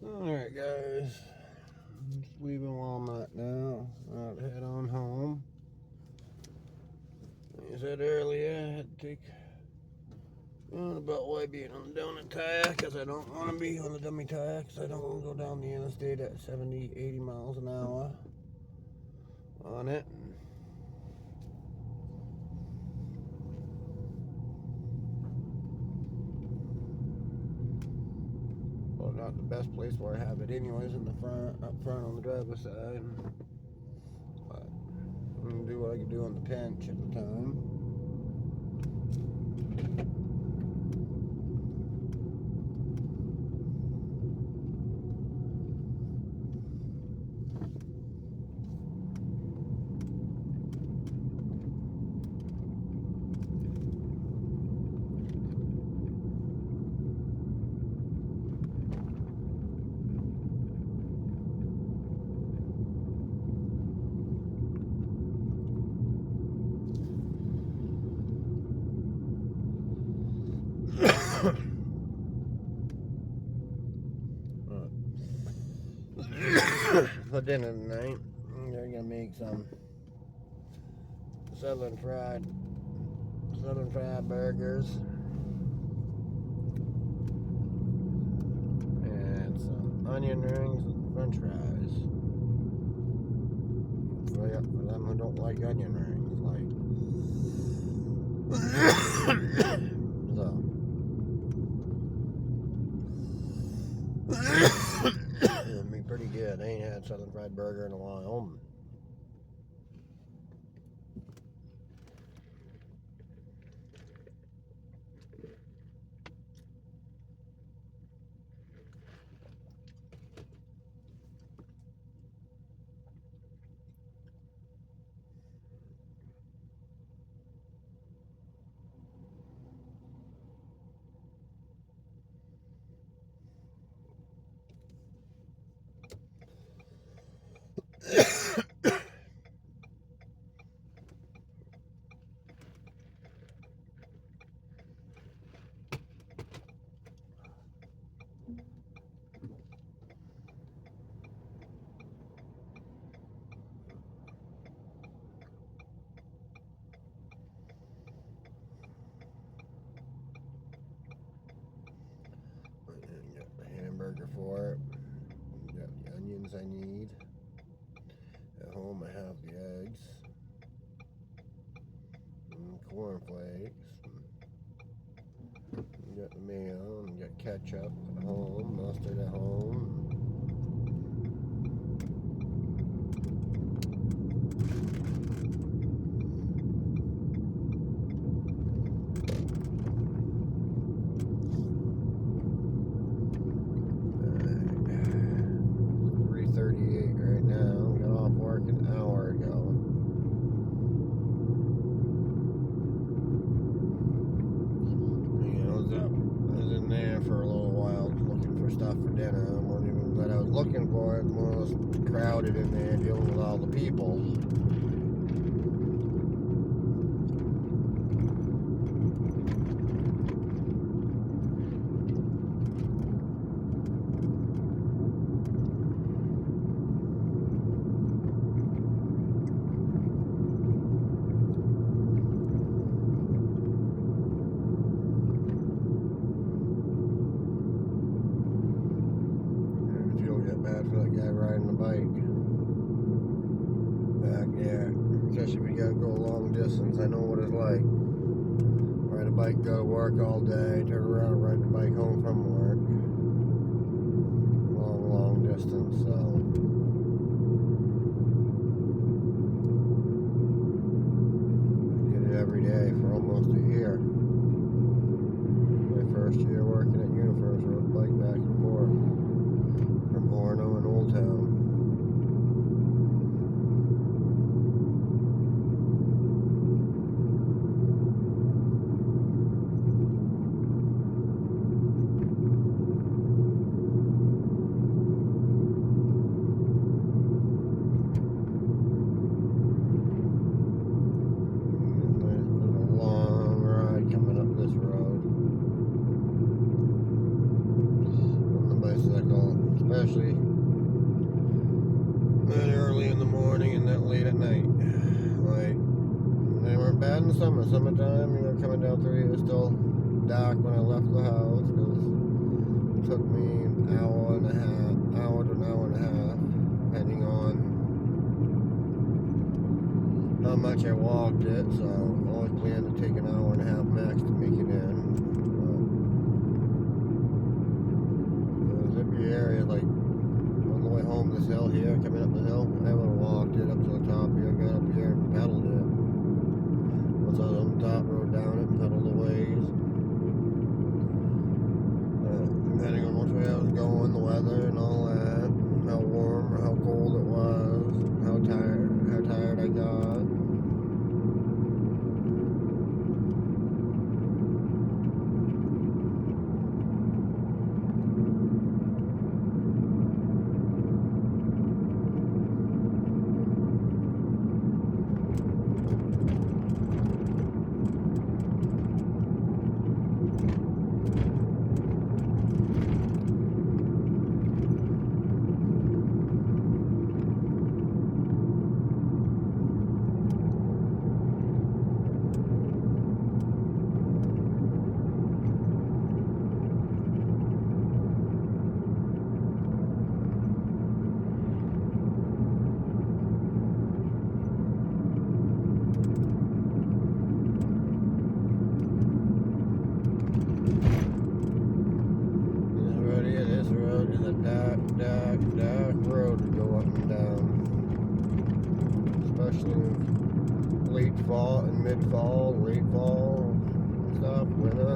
Alright guys, just leaving Walmart now. I'll head on home. Like I said earlier, I had to take the Beltway being on the donut tire because I don't want to be on the dummy tire because I don't want to go down the interstate at 70, 80 miles an hour on it. Well, not the best place where I have it anyways, in the front, up front on the driver's side. But I'm going to do what I can do on the pinch at the time. For dinner tonight, they're gonna make some southern fried burgers and some onion rings and French fries. For them who don't like onion rings, it'll be pretty good. I ain't had southern fried burger in a while. Got the hamburger for it. Got the onions I need. At home I have the eggs, and cornflakes. Got the mayo, and got ketchup at home, mustard at home. For a little while looking for stuff for dinner. I wasn't even that I was looking for it. More or less crowded in there dealing with all the people. Bad for that guy riding the bike back there, especially if you gotta go a long distance. I know what it's like. Ride a bike, go to work all day, turn around, ride the bike home from work. Long distance, so I did it every day for almost a year. My first year working at UniFirst, rode the bike back and forth from Orono and Old Town. It's been a long ride coming up this road on the bicycle. especially that early in the morning and that late at night. Like, they weren't bad in the summertime, you know, coming down through here. It was still dark when I left the house, because it took me an hour to an hour and a half, depending on how much I walked it, so I only planned to take an hour and a half max to make it in. But zippy area, like on the way home this hill here, coming up the hill, I would have walked it up to the top here, got up here and pedaled it. Once I was on the top, rode down it and pedaled the ways. Depending on which way I was going, the weather and all that, how warm or how cold it was, how tired I got. Dark road to go up and down, especially late fall and mid-fall, late fall and stuff, winter.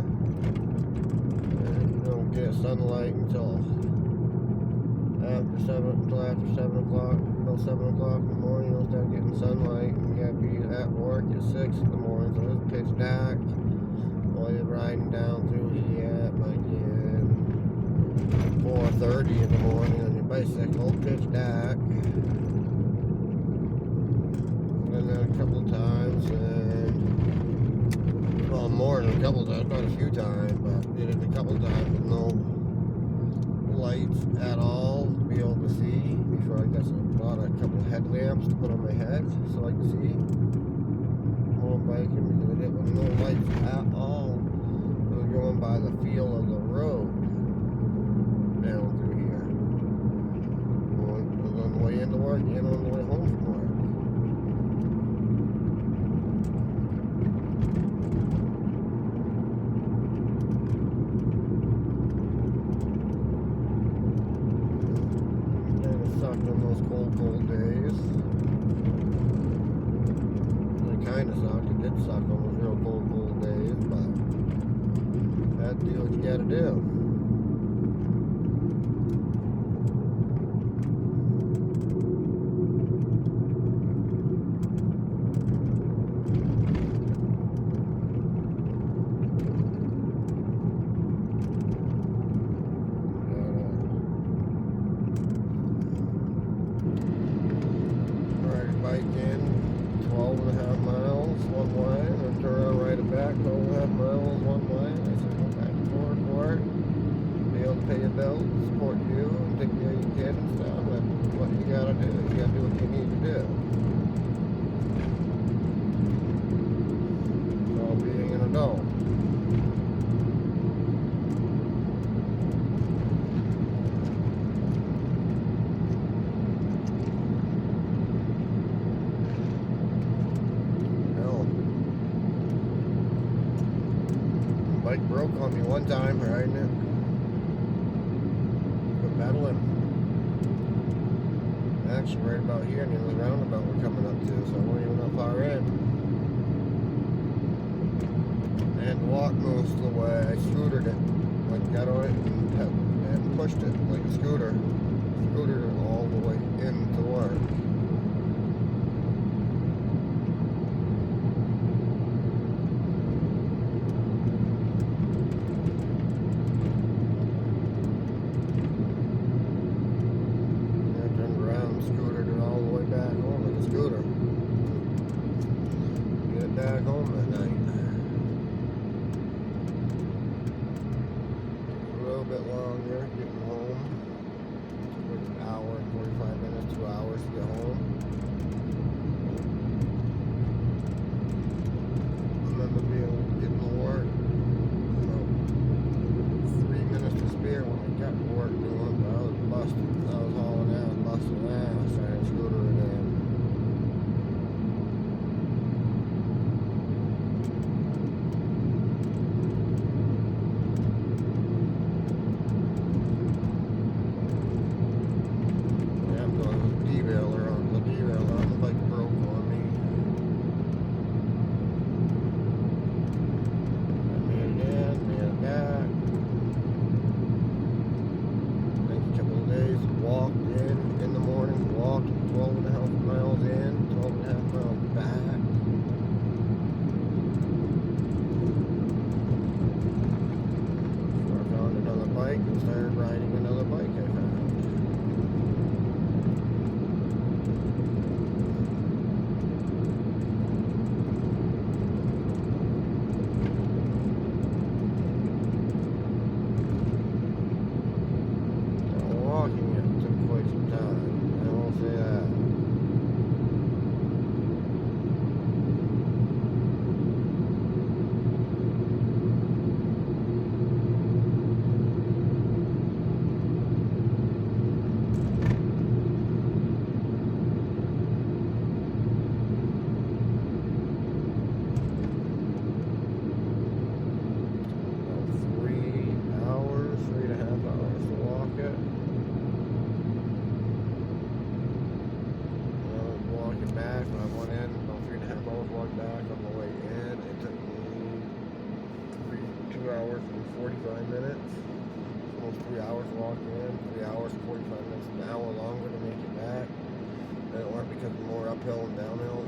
And you don't get sunlight until after 7 o'clock, about 7 o'clock in the morning. You'll start getting sunlight, and you gotta be at work at 6 in the morning, so it's pitch dark while you're riding down through here at like 4:30 in the morning on your bicycle, pitch dark. And then a couple of times, and well, more than a couple of times, not a few times, but did it a couple of times with no lights at all to be able to see. Before I bought a couple of headlamps to put on my head so I could see while I'm biking, because I did it with no lights at all. I was going by the feel of the road down through here. On the way into work and on the way home from work. Kind of sucked on those cold days. It kind of sucked. It did suck on those real cold days, but you have to do what you gotta do. Bike in 12 and a half miles one way, and then turn around, ride it back 12 and a half miles one way. I said, go back and forth for it. Be able to pay your bills, support you, and take care of your kid and stuff. That's what you gotta do. You gotta do what you need to do. It's all being an adult. Bike broke on me one time riding it. Quit pedaling. Actually, right about here near the roundabout we're coming up to, so I won't even know how far in. And walked most of the way. I scootered it, like got on it and pushed it like a scooter. Scootered it all the way into work. Back home that night. A little bit longer getting home. 2 hours to get home. Remember getting to work, 3 minutes to spare when I got to work doing, but I was busted. I was hauling out, busting ass, trying to scooter it in. And started riding another bike I found. Walking it took quite some time, I won't say that. Back when I went in, about 3.5 hours walked back on the way in. It took me 2 hours and 45 minutes. Almost 3 hours to walk in, 3 hours and 45 minutes, an hour longer to make it back. And it went because of more uphill and downhill